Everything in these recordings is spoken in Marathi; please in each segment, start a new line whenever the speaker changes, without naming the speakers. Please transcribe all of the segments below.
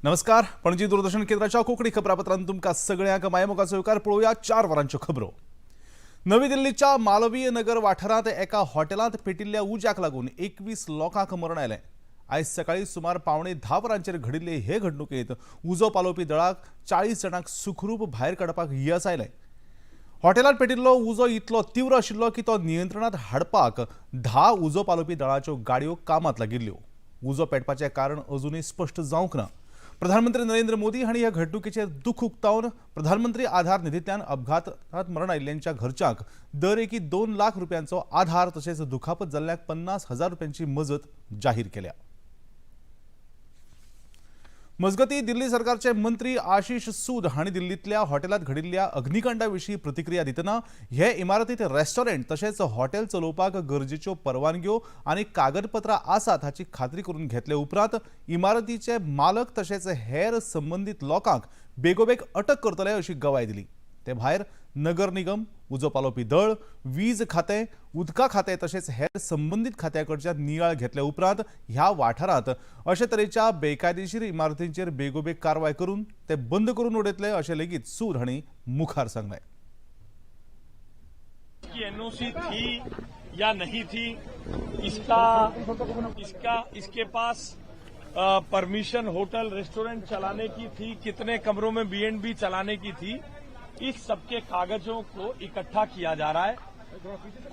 नमस्कार. पणजी दूरदर्शन केंद्राच्या कोकणी खबरापत्रांत तुमका सगळ्यांक मायमोगाचो विकार पळोवया 4 वरांच्यो खबरो. नवी दिल्लीच्या मालवीय नगर वाठारांत एका हॉटेलांत पेटिल्ल्या उज्याक लागून 21 लोकांक मरण आयलें. आयज सकाळी सुमार 9:15 वरांचेर घडिल्ले हे घडणुकेंत उजो पालोवपी दळाक 40 जाणांक सुखरूप भायर काडपाक यश आयलें. हॉटेलांत पेटिल्लो उजो इतलो तीव्र आशिल्लो की तो नियंत्रणांत हाडपाक 10 उजो पालोवपी दळाच्यो गाडयो कामांत लागिल्ल्यो. उजो पेटपाचें कारण अजूनय स्पश्ट जावंक ना. प्रधानमंत्री नरेंद्र मोदी हांणी ह्या घडणुकेचेर दुख उक्तावन प्रधानमंत्री आधार निधींतल्यान अपघातांत मरण आयिल्ल्यांच्या घरच्यांक दर एकी 2 लाख रुपयांचो आधार तशेंच दुखापत जाल्ल्यांक 50,000 रुपयांची मजत जाहीर केल्या. मजगती दिल्ली सरकारचे मंत्री आशिष सूद हांणी दिल्लींतल्या हॉटेलांत घडिल्ल्या अग्निकांडा विशीं प्रतिक्रिया दितना हे इमारतींत रेस्टॉरंट तशेंच हॉटेल चलोवपाक गरजेच्यो परवानग्यो आनी कागदपत्रां आसात हाची खात्री करून घेतले उपरांत इमारतीचे मालक तशेंच हेर संबंदीत लोकांक बेगोबेग अटक करतले अशी गवाय दिली. ते भायर नगर निगम, उजो पालोवपी दळ, वीज खातें, उदका खातें तशेंच हेर संबंदीत खात्याकडच्यान नियाळ घेतल्या उपरांत ह्या वाठारांत अशे तरेच्या बेकायदेशीर इमारतींचेर बेगोबेग कारवाय करून ते बंद करून उडयतले अशें लेगीत सूद हांणी मुखार सांगलें.
एनओसी थी या नहीं थी, इसके पास परमिशन होटल रेस्टोरेंट चलाने की थी, कितने कमरों में B&B चलाने की थी, इस सबके कागजों को इकट्ठा किया जा रहा है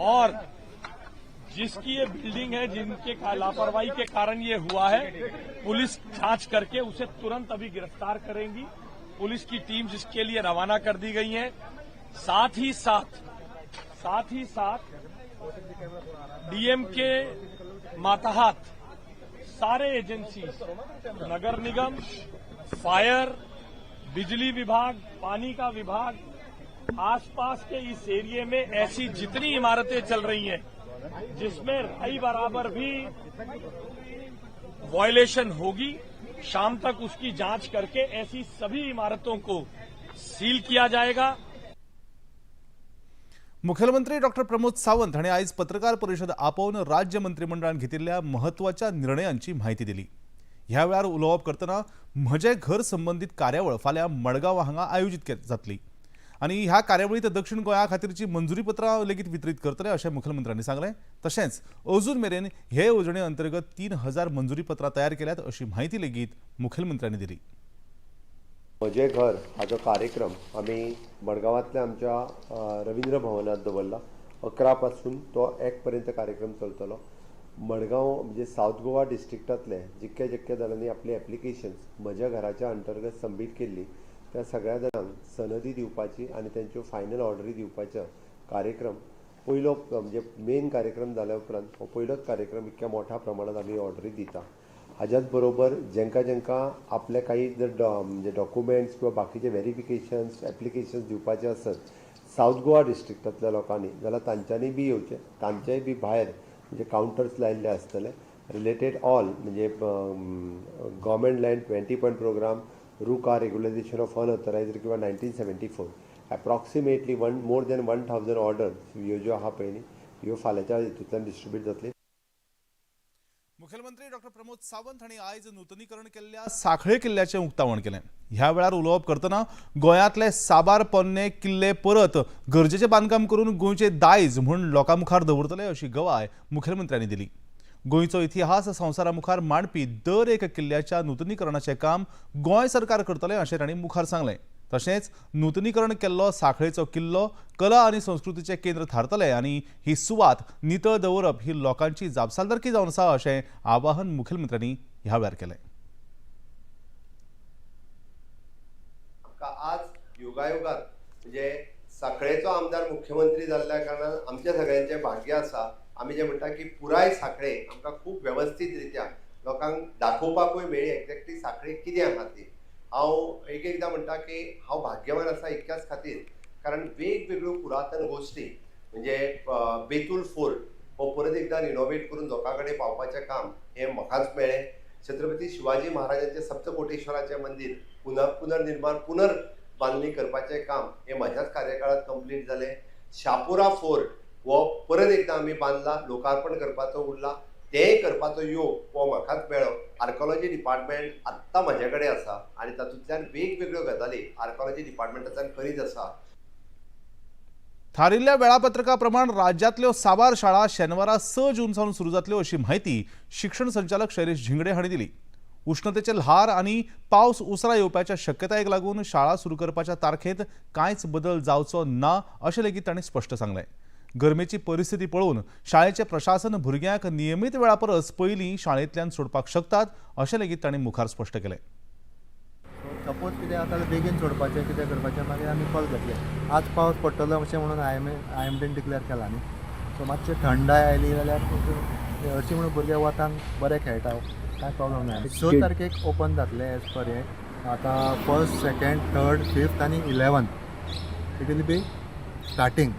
और जिसकी ये बिल्डिंग है, जिनके लापरवाही के कारण ये हुआ है, पुलिस जांच करके उसे तुरंत अभी गिरफ्तार करेंगी. पुलिस की टीम जिसके लिए रवाना कर दी गई है. साथ ही साथ डीएम के मातहत सारे एजेंसीज, नगर निगम, फायर, बिजली विभाग, पानी का विभाग, आसपास के इस एरिया में ऐसी जितनी इमारतें चल रही हैं जिसमें राई बराबर भी वायलेशन होगी, शाम तक उसकी जांच करके ऐसी सभी इमारतों को सील किया जाएगा.
मुख्यमंत्री डॉक्टर प्रमोद सावंत हांणी आयज पत्रकार परिशद आपोवन राज्य मंत्रिमंडळान घेतिल्ल्या महत्वाच्या निर्णयांची म्हायती दिली. ह्या वेळार उलोवप करतना म्हजे घर संबंधित कार्यावळ फाल्यां मडगांव हांगा आयोजीत जातली आनी ह्या कार्यावळीत दक्षिण गोंया खातीरची मंजुरी पत्रां लेगीत वितरीत करतले अशें मुख्यमंत्र्यांनी सांगलें. तशेंच अजून मेरेन हे येवजणे अंतर्गत 3,000 मंजुरी पत्रां तयार केल्यात अशी माहिती लेगीत मुख्यमंत्र्यांनी दिली.
म्हजे घर हा जो कार्यक्रम आम्ही मडगांवांतल्या आमच्या रवींद्र भवनात दवरला. 11 पासून तो 1 पर्यंत कार्यक्रम चलतलो. मडगांव म्हणजे साऊथ गोवा डिस्ट्रिक्टातले जितक्या जाणांनी आपली ॲप्लिकेशन्स म्हज्या घराच्या अंतर्गत सबमीट केल्ली त्या सगळ्या जाणांक सनदी दिवपाची आणि त्यांच्यो फायनल ऑर्डरी दिवपाचो कार्यक्रम पयलो म्हणजे मेन कार्यक्रम जाल्या उपरांत हो पयलोच कार्यक्रम इतक्या मोठ्या प्रमाणात आमी ऑर्डरी दिता. हाच्याच बरोबर जेंका आपले काही जर म्हणजे डॉक्युमेंट्स किंवा बाकीचे व्हेरिफिकेशन्स ॲप्लिकेशन्स दिवपाचे आसत साऊथ गोवा डिस्ट्रिक्टातल्या लोकांनी जाल्यार तांच्यांनी बी येवचें. तांचेय बी भायर म्हणजे काउंटर्स लायिल्ले आसतले रिलेटेड ऑल म्हणजे गव्हर्मेंट लँड 20 पॉयंट प्रोग्राम, रुका रेग्युलायझेशन ऑफ अनऑथरायज्ड किंवा 1974 अप्रॉक्सिमेटली मोर दॅन 1,000 ऑर्डर्स ह्यो ज्यो आहा पळय न्ही ह्यो फाल्यांच्या हितूंतल्यान डिस्ट्रीब्यूट जातली.
मुख्यमंत्री डॉक्टर प्रमोद सावंत हांणी आयज नूतनीकरण केल्ल्या साखळे किल्ल्याचें उक्तावण केलें. ह्या वेळार उलोवप करतना गोंयांतले साबार पोरणे किल्ले परत गरजेचें बांदकाम करून गोंयचे दायज म्हूण लोकां मुखार दवरतले अशी गवाय मुख्यमंत्र्यांनी दिली. गोंयचो इतिहास संवसारा मुखार मांडपी दर एक किल्ल्याच्या नूतनीकरणाचें काम गोंय सरकार करतलें अशें तांणी मुखार सांगलें. तशेंच नूतनीकरण केल्लो साखळेचो किल्लो कला आनी संस्कृतीचें केंद्र थारतले आनी ही सुवात नितळ दवरप ही लोकांची जापसालदारकी जावन आसा अशें आवाहन मुख्यमंत्र्यांनी ह्या वेळार केलें.
आज युगायुगात म्हणजे साखळेचो आमदार मुख्यमंत्री जाल्ल्या कारणान आमच्या सगळ्यांचें भाग्य आसा. आमी जे म्हणटा की पुराय साखळे आमकां खूब वेवस्थीत रित्या लोकांक दाखोवपाकूय मेळ्ळी एक्झॅक्टली साखळे कितें आहा ती. हांव एकदां म्हणटा की हांव भाग्यवान आसा इतक्याच खातीर कारण वेगवेगळ्यो पुरातन गोश्टी म्हणजे बेतूल फोर्ट हो परत एकदां रिनोवेट करून लोकां कडेन पावपाचें काम हें म्हाकाच मेळ्ळें. छत्रपती शिवाजी महाराजांचें सप्तकोटेश्वराचें मंदीर पुनर्निर्माण बांदणी करपाचें काम हें म्हज्याच कार्यकाळांत कंप्लीट जालें. शापोरा फोर्ट हो परत एकदां आमी बांदला, लोकार्पण करपाचो उरला. तेंय करपाचो योग हो म्हाकाच मेळ्ळो. आर्कोलॉजी डिपार्टमेंट आत्तां म्हाजे कडेन आसा आनी तातूंतल्यान वेगवेगळ्यो गजाली आर्कोलॉजी डिपार्टमेंटाच्यान करीत आसा.
थारिल्ल्या वेळापत्रकाप्रमाण राज्यातल्यो साबार शाळा शेनवारा 6 जून सावन सुरू जातल्यो अशी माहिती शिक्षण संचालक शैलेश झिंगडे हांणी दिली. उष्णतेचे ल्हार आनी पावस उसरा येवपाच्या शक्यतायेक लागून शाळा सुरू करपाच्या तारखेंत कांयच बदल जावचो ना अशें लेगीत तांणी स्पश्ट सांगलें. गरमेची परिस्थिती पळोवन शाळेचें प्रशासन भुरग्यांक नियमीत वेळा परस पयलीं शाळेंतल्यान सोडपाक शकतात अशें लेगीत तांणी मुखार स्पश्ट केलें.
सपोज कितें जाता जाल्यार बेगीन सोडपाचें कितें करपाचें मागीर आमी कॉल घेतले. आज पावस पडटलो अशें म्हणून आयएमडीन डिक्लेअर केला न्ही. सो मातशी थंडाय आयली जाल्यार हरशीं म्हणून भुरगे वतान बरे खेळटा, कांय प्रॉब्लम ना. 6 तारखेक ओपन जातले एज पर हे. आतां 1st, 2nd, 3rd, 5th आनी 11th it will be starting.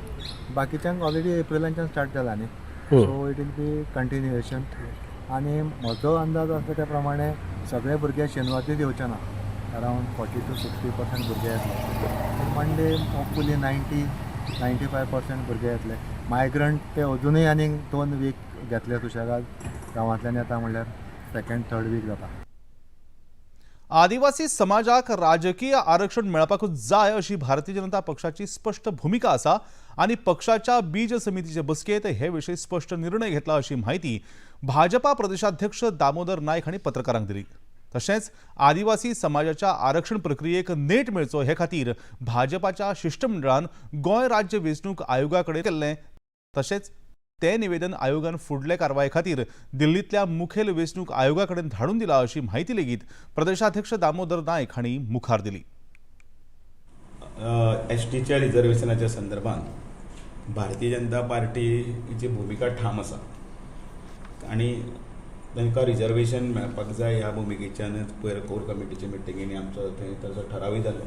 बाकीच्यांक ऑलरेडी एप्रिलांच्यान स्टार्ट जाला न्ही. So it will be continuation. आनी म्हजो अंदाज आसा त्या प्रमाणे सगळे भुरगे शेनवारचीच येवचे ना. अरावंड 40 to 60% भुरगे येतले. मंडे होपफुली 90-95% भुरगे येतले. मायग्रंट ते अजुनूय आनीक 2 वीक घेतले सुशेगाद. गांवांतल्यान येता म्हणल्यार 2nd, 3rd वीक जाता.
आदिवासी समाजाक राजकीय आरक्षण मेळपाकूच जाय अशी भारतीय जनता पक्षाची स्पष्ट भूमिका आसा आनी पक्षाच्या बीज समितीचे बसकेत हे विशीं स्पष्ट निर्णय घेतला अशी माहिती भाजपा प्रदेशाध्यक्ष दामोदर नायक हांणी पत्रकारांक दिली. तशेंच आदिवासी समाजाच्या आरक्षण प्रक्रियेक नेट मेळचो हे खातीर भाजपाच्या शिष्टमंडळान गोंय राज्य वेंचणूक आयोगा कडेन केल्लें. तशेंच तें निवेदन आयोगान फुडले कारवाये खातीर दिल्लींतल्या मुखेल वेंचणूक आयोगा कडेन धाडून दिला अशी माहिती लेगीत प्रदेशाध्यक्ष दामोदर नायक हांणी मुखार दिली.
एसटीच्या रिजर्वेशनाच्या संदर्भात भारतीय जनता पार्टीची भूमिका ठाम आसा आनी तांकां रिजर्वेशन मेळपाक जाय ह्या भुमिकेच्यानच पयर कोर कमिटीचे मिटिंगेनी आमचो थंय ताचो ठरावय जालो.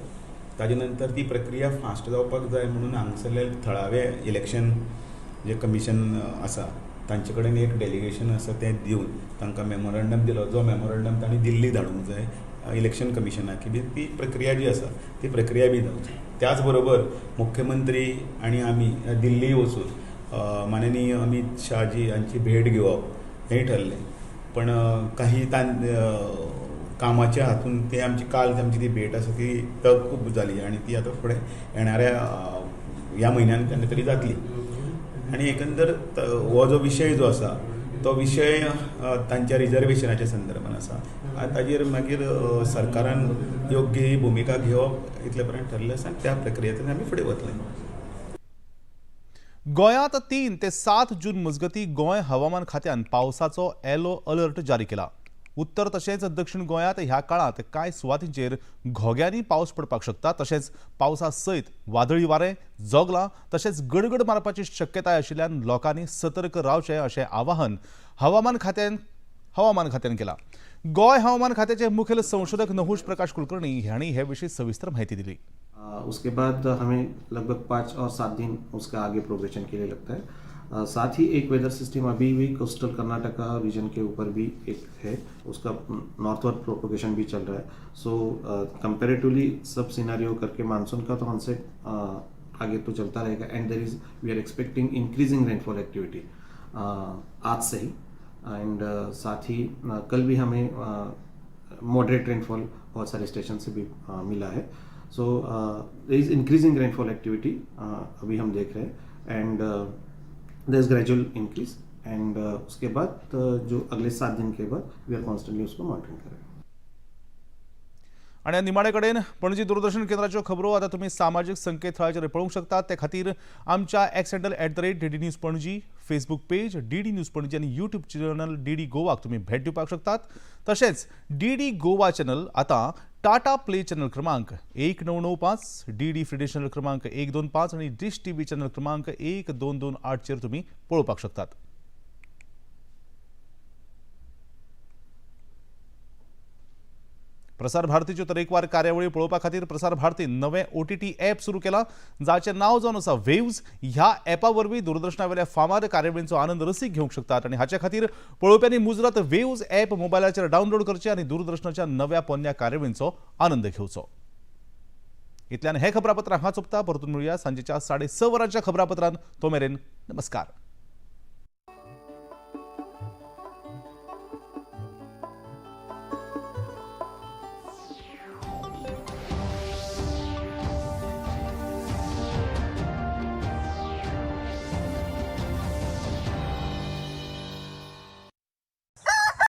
ताजे नंतर ती प्रक्रिया फास्ट जावपाक जाय म्हणून हांगसरले थळावे इलेक्शन जे कमिशन आसा तांचे कडेन एक डेलिगेशन आसा तें दिवन तांकां मेमोरंडम दिलो. जो मेमोरंडम तांणी दिल्ली धाडूंक जाय इलेक्शन कमिशनाक की ती प्रक्रिया जी आसा ती प्रक्रिया बी जावची. त्याच बरोबर मुख्यमंत्री आनी आमी दिल्ली वचून माननीय अमित शाहजी हांची भेट घेवप हें ठरलें. पण काही कामाच्या हातून ते आमची काल आमची ती भेट आसा ती तहकूब जाली आनी ती आतां फुडें येणाऱ्या ह्या म्हयन्यान केन्ना तरी जातली. आनी एकंदर हो जो विशय जो आसा तो विशय तांच्या रिजर्वेशनाच्या संदर्भान आसा. ताजेर मागीर सरकारान योग्य ही भुमिका घेवप इतले पर्यंत ठरलें आसा आनी त्या प्रक्रियेंतल्यान आमी फुडें वतले.
गोंयांत 3 ते 7 जून मजगतीं गोंय हवामान खात्यान पावसाचो येलो अलर्ट जारी केला. उत्तर तशेंच दक्षिण गोंयांत ह्या काळांत कांय सुवातींचेर घोग्यांनी पावस पडपाक शकता. तशेंच पावसा सयत वादळी वारें जोगलां तशेंच गडगड मारपाची शक्यताय आशिल्ल्यान लोकांनी सतर्क रावचें अशें आवाहन हवामान खात्यान केलां. गोंय हवामान खात्याचे मुखेल संशोधक नहुष प्रकाश कुलकर्णी हांणी हे विशीं सविस्तर माहिती दिली.
उसके बाद हमें लगभग 5 और 7 दिन उसका आगे प्रोग्रेशन के लिए लगता है. साथ ही एक वेदर सिस्टम अभी भी कोस्टल कर्नाटका रीजन के ऊपर भी एक है, उसका नॉर्थवर्ड प्रोपोगेशन भी चल रहा है. सो कंपैरेटिवली सब सिनेरियो करके मानसून का तो हमसे आगे तो चलता रहेगा. And we are expecting increasing rainfall activity आज से ही. एंड साथ ही कल भी हमें मॉडरेट रेनफॉल बहुत सारे स्टेशन से भी मिला है. So there is increasing rainfall activity अभी हम देख रहे हैं. And there is gradual increase. And उसके बाद जो अगले 7 दिन के बाद वी आर कॉन्स्टेंटली उसको मॉनिटरिंग करेंगे.
आणि निमाणे कडेन पणजी दूरदर्शन केंद्राच्यो खबरो आता तुम्ही सामाजिक संकेतथळाचेर पळोवंक शकतात. ते खातीर आमच्या x handle @DD news Panaji, Facebook page DD news Panaji आणि यूट्यूब चॅनल DD गोवाक तुम्ही भेट दिवपाक शकतात. तशेंच DD गोवा चॅनल आता टाटा प्ले चॅनल क्रमांक 1995, DD फ्री डिश चॅनल क्रमांक 125 आणि डिश TV चॅनल क्रमांक 1228 चेर तुम्ही पळोवपाक शकतात. प्रसार भारतीच्यो तरेकवार कार्यावळी पळोवपा खातीर प्रसार भारतीन नवें OTT ॲप सुरू केलां, जाचें नांव जावन आसा वेव्स. ह्या ॲपा वरवीं दूरदर्शनावेल्या फामाद कार्यावळींचो आनंद रसीक घेवंक शकतात आनी हाचे खातीर पळोवप्यांनी मुजरत वेव्स ॲप मोबायलाचेर डावनलोड करचें आनी दूरदर्शनाच्या नव्या पोन्न्या कार्यावळींचो आनंद घेवचो. इतल्यान हे खबरापत्र हांगा सोंपता. परतून मेळुया सांजेच्या 6:30 वरांच्या खबरापत्रांत. तो मेरेन नमस्कार.